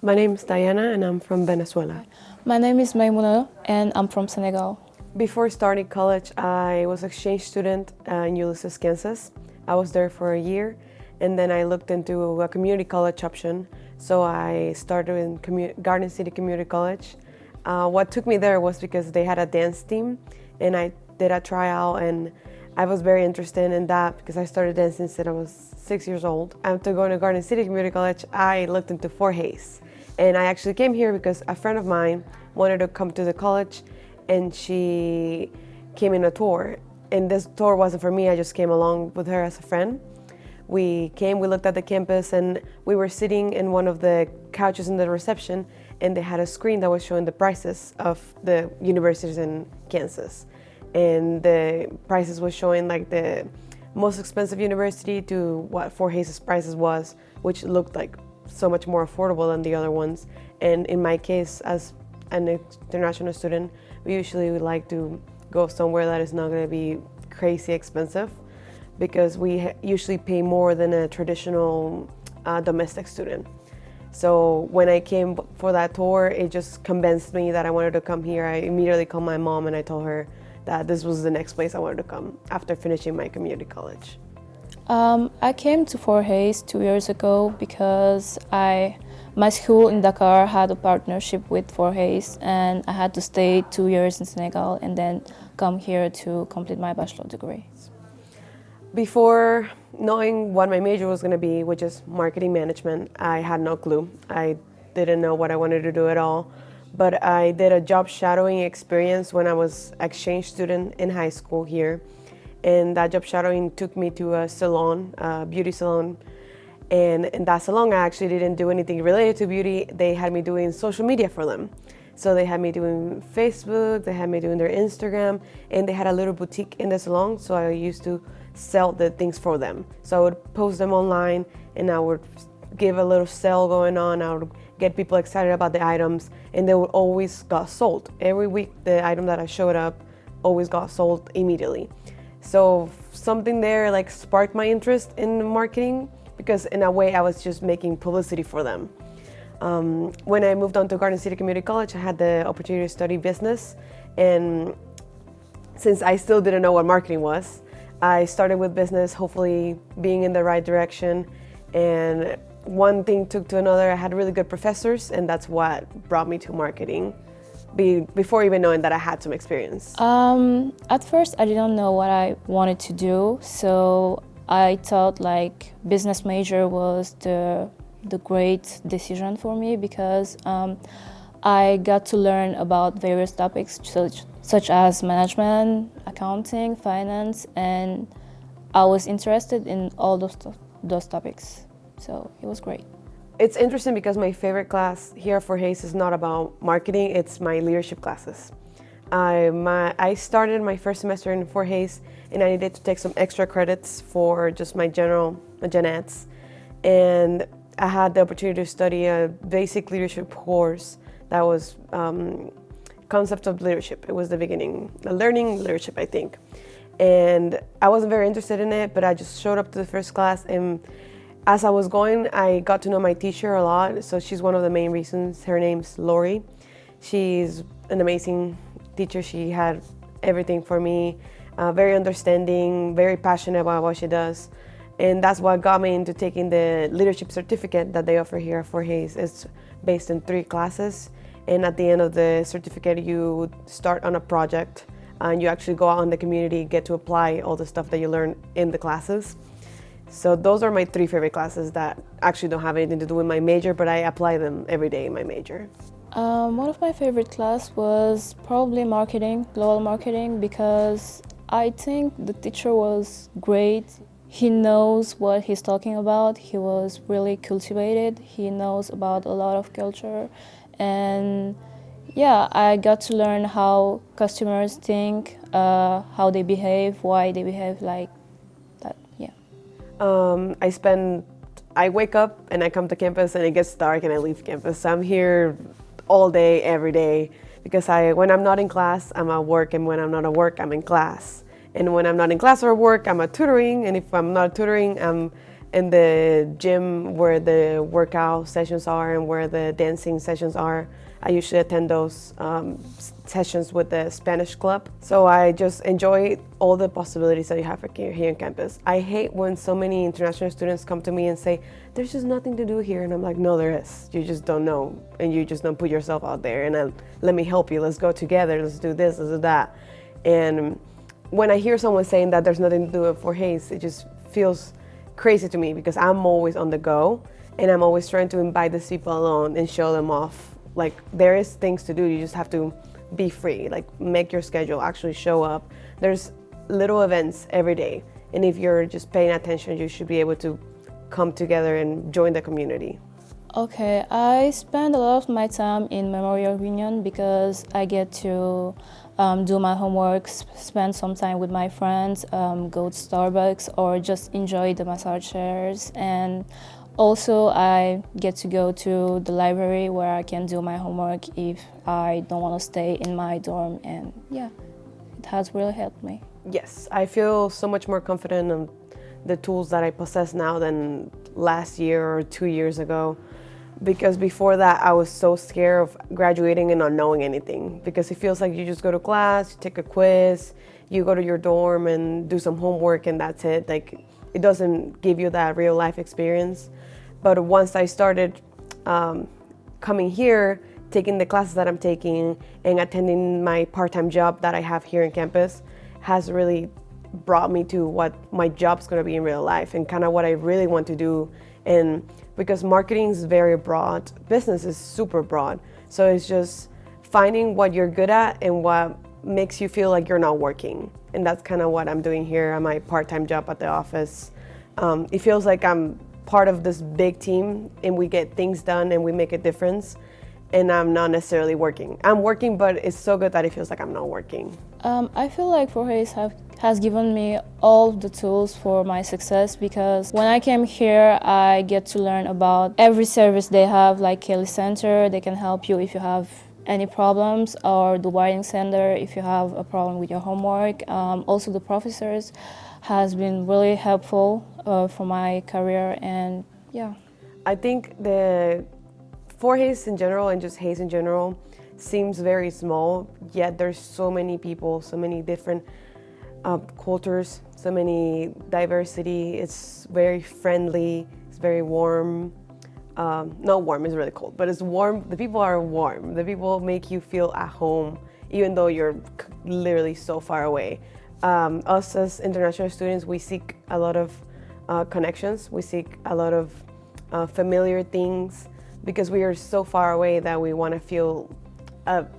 My name is Diana and I'm from Venezuela. My name is Maimouna and I'm from Senegal. Before starting college, I was an exchange student in Ulysses, Kansas. I was there for a year and then I looked into a community college option. So I started in Garden City Community College. What took me there was because they had a dance team and I did a tryout and I was very interested in that because I started dancing since I was 6 years old. After going to Garden City Community College, I looked into Fort Hayes. And I actually came here because a friend of mine wanted to come to the college and she came in a tour. And this tour wasn't for me, I just came along with her as a friend. We came, we looked at the campus and we were sitting in one of the couches in the reception and they had a screen that was showing the prices of the universities in Kansas. And the prices was showing like the most expensive university to what Fort Hayes' prices was, which looked like so much more affordable than the other ones. And in my case, as an international student, we usually would like to go somewhere that is not going to be crazy expensive because we usually pay more than a traditional domestic student. So when I came for that tour, it just convinced me that I wanted to come here. I immediately called my mom and I told her that this was the next place I wanted to come after finishing my community college. I came to Fort Hayes 2 years ago because my school in Dakar had a partnership with Fort Hayes and I had to stay 2 years in Senegal and then come here to complete my bachelor degree. Before knowing what my major was going to be, which is marketing management, I had no clue. I didn't know what I wanted to do at all. But I did a job shadowing experience when I was exchange student in high school here. And that job shadowing took me to a salon, a beauty salon. And in that salon, I actually didn't do anything related to beauty. They had me doing social media for them. So they had me doing Facebook, they had me doing their Instagram, and they had a little boutique in the salon. So I used to sell the things for them. So I would post them online and I would give a little sale going on. I would get people excited about the items and they would always got sold. Every week the item that I showed up always got sold immediately. So something there like sparked my interest in marketing because in a way I was just making publicity for them. When I moved on to Garden City Community College, I had the opportunity to study business, and since I still didn't know what marketing was, I started with business, hopefully being in the right direction, and one thing took to another. I had really good professors, and that's what brought me to marketing before even knowing that I had some experience. At first, I didn't know what I wanted to do, so I thought like business major was the great decision for me because I got to learn about various topics such as management, accounting, finance, and I was interested in all those topics. So it was great. It's interesting because my favorite class here for Hayes is not about marketing, it's my leadership classes. I started my first semester in Fort Hayes and I needed to take some extra credits for just my gen eds. And I had the opportunity to study a basic leadership course that was concept of leadership. It was the beginning, learning leadership, I think. And I wasn't very interested in it, but I just showed up to the first class and as I was going, I got to know my teacher a lot. So she's one of the main reasons. Her name's Lori. She's an amazing teacher. She had everything for me, very understanding, very passionate about what she does. And that's what got me into taking the leadership certificate that they offer here at Fort Hayes. It's based in 3 classes. And at the end of the certificate, you start on a project and you actually go out in the community, get to apply all the stuff that you learn in the classes. So those are my 3 favorite classes that actually don't have anything to do with my major, but I apply them every day in my major. One of my favorite class was probably marketing, global marketing, because I think the teacher was great. He knows what he's talking about. He was really cultivated. He knows about a lot of culture. And yeah, I got to learn how customers think, how they behave, why they behave like that, yeah. I wake up and I come to campus and it gets dark and I leave campus. So I'm here all day, every day, because when I'm not in class, I'm at work, and when I'm not at work, I'm in class. And when I'm not in class or work, I'm at tutoring, and if I'm not tutoring, I'm in the gym where the workout sessions are and where the dancing sessions are. I usually attend those sessions with the Spanish club. So I just enjoy all the possibilities that you have here on campus. I hate when so many international students come to me and say, there's just nothing to do here. And I'm like, no, there is. You just don't know. And you just don't put yourself out there. And let me help you. Let's go together. Let's do this, let's do that. And when I hear someone saying that there's nothing to do with Fort Hays, it just feels crazy to me because I'm always on the go. And I'm always trying to invite these people along and show them off. Like, there is things to do, you just have to be free, like make your schedule, actually show up. There's little events every day, and if you're just paying attention, you should be able to come together and join the community. Okay, I spend a lot of my time in Memorial Union because I get to do my homework, spend some time with my friends, go to Starbucks, or just enjoy the massage chairs. And also, I get to go to the library where I can do my homework if I don't want to stay in my dorm, and yeah, it has really helped me. Yes, I feel so much more confident in the tools that I possess now than last year or 2 years ago, because before that I was so scared of graduating and not knowing anything, because it feels like you just go to class, you take a quiz, you go to your dorm and do some homework and that's it. Like, it doesn't give you that real life experience. But once I started coming here, taking the classes that I'm taking and attending my part-time job that I have here in campus, has really brought me to what my job's gonna be in real life and kind of what I really want to do. And because marketing is very broad, business is super broad. So it's just finding what you're good at and what makes you feel like you're not working. And that's kind of what I'm doing here at my part-time job at the office. It feels like I'm part of this big team and we get things done and we make a difference, and I'm not necessarily working. I'm working, but it's so good that it feels like I'm not working. I feel like Fort Hays has given me all the tools for my success, because when I came here, I get to learn about every service they have, like Kelly Center. They can help you if you have any problems, or the Wiring Center if you have a problem with your homework. Also, the professors has been really helpful for my career, and yeah. I think the Fort Hays in general and just Hays in general seems very small, yet there's so many people, so many different cultures, so many diversity. It's very friendly, it's very warm. Not warm, it's really cold, but it's warm. The people are warm. The people make you feel at home, even though you're literally so far away. Us as international students, we seek a lot of connections. We seek a lot of familiar things because we are so far away that we want to feel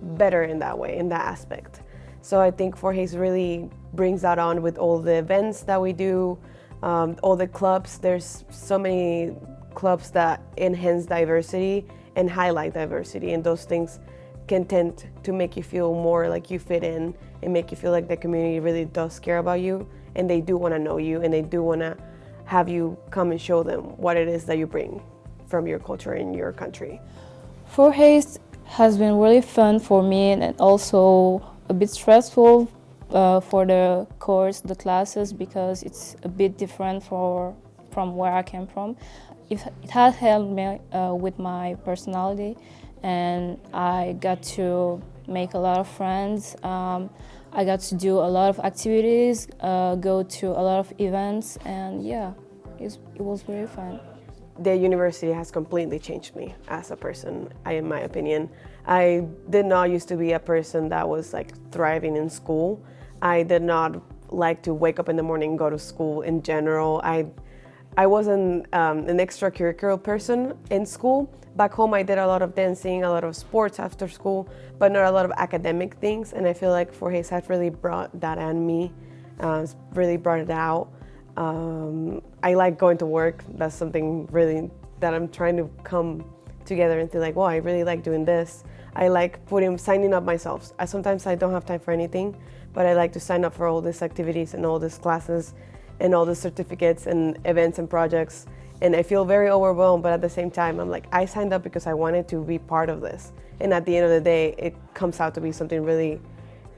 better in that way, in that aspect. So I think Fort Hays really brings that on with all the events that we do, all the clubs. There's so many clubs that enhance diversity and highlight diversity, and those things can tend to make you feel more like you fit in and make you feel like the community really does care about you, and they do want to know you, and they do want to have you come and show them what it is that you bring from your culture and your country. Fort Hays has been really fun for me, and also a bit stressful for the course, the classes, because it's a bit different from where I came from. It has helped me with my personality, and I got to make a lot of friends. I got to do a lot of activities, go to a lot of events, and yeah, it was very fun. The university has completely changed me as a person, in my opinion. I did not used to be a person that was like thriving in school. I did not like to wake up in the morning and go to school in general. I wasn't an extracurricular person in school. Back home, I did a lot of dancing, a lot of sports after school, but not a lot of academic things. And I feel like Fort Hays has really brought that on me, really brought it out. I like going to work. That's something really that I'm trying to come together and think like, wow, I really like doing this. I like signing up myself. Sometimes I don't have time for anything, but I like to sign up for all these activities and all these classes and all the certificates and events and projects. And I feel very overwhelmed, but at the same time, I'm like, I signed up because I wanted to be part of this. And at the end of the day, it comes out to be something really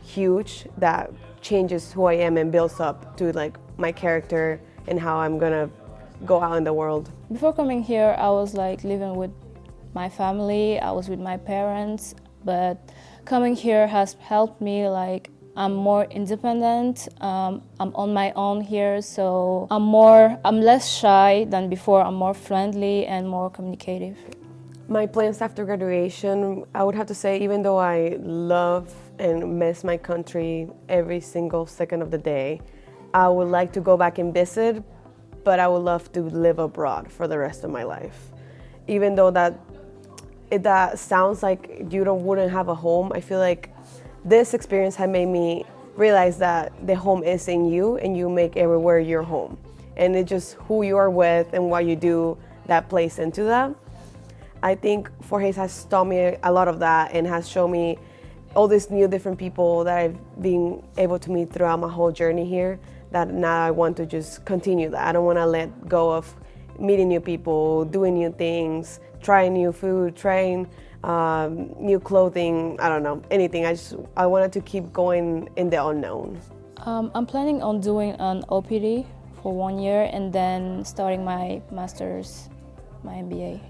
huge that changes who I am and builds up to like my character and how I'm gonna go out in the world. Before coming here, I was like living with my family, I was with my parents, but coming here has helped me, like I'm more independent, I'm on my own here, so I'm less shy than before, I'm more friendly and more communicative. My plans after graduation, I would have to say, even though I love and miss my country every single second of the day, I would like to go back and visit, but I would love to live abroad for the rest of my life. Even though that sounds like you wouldn't have a home, I feel like this experience had made me realize that the home is in you and you make everywhere your home. And it's just who you are with and what you do that plays into that. I think Forges has taught me a lot of that and has shown me all these new different people that I've been able to meet throughout my whole journey here, that now I want to just continue that. I don't want to let go of meeting new people, doing new things, trying new food, trying new clothing, I don't know, anything. I wanted to keep going in the unknown. I'm planning on doing an OPT for 1 year and then starting my master's, my MBA.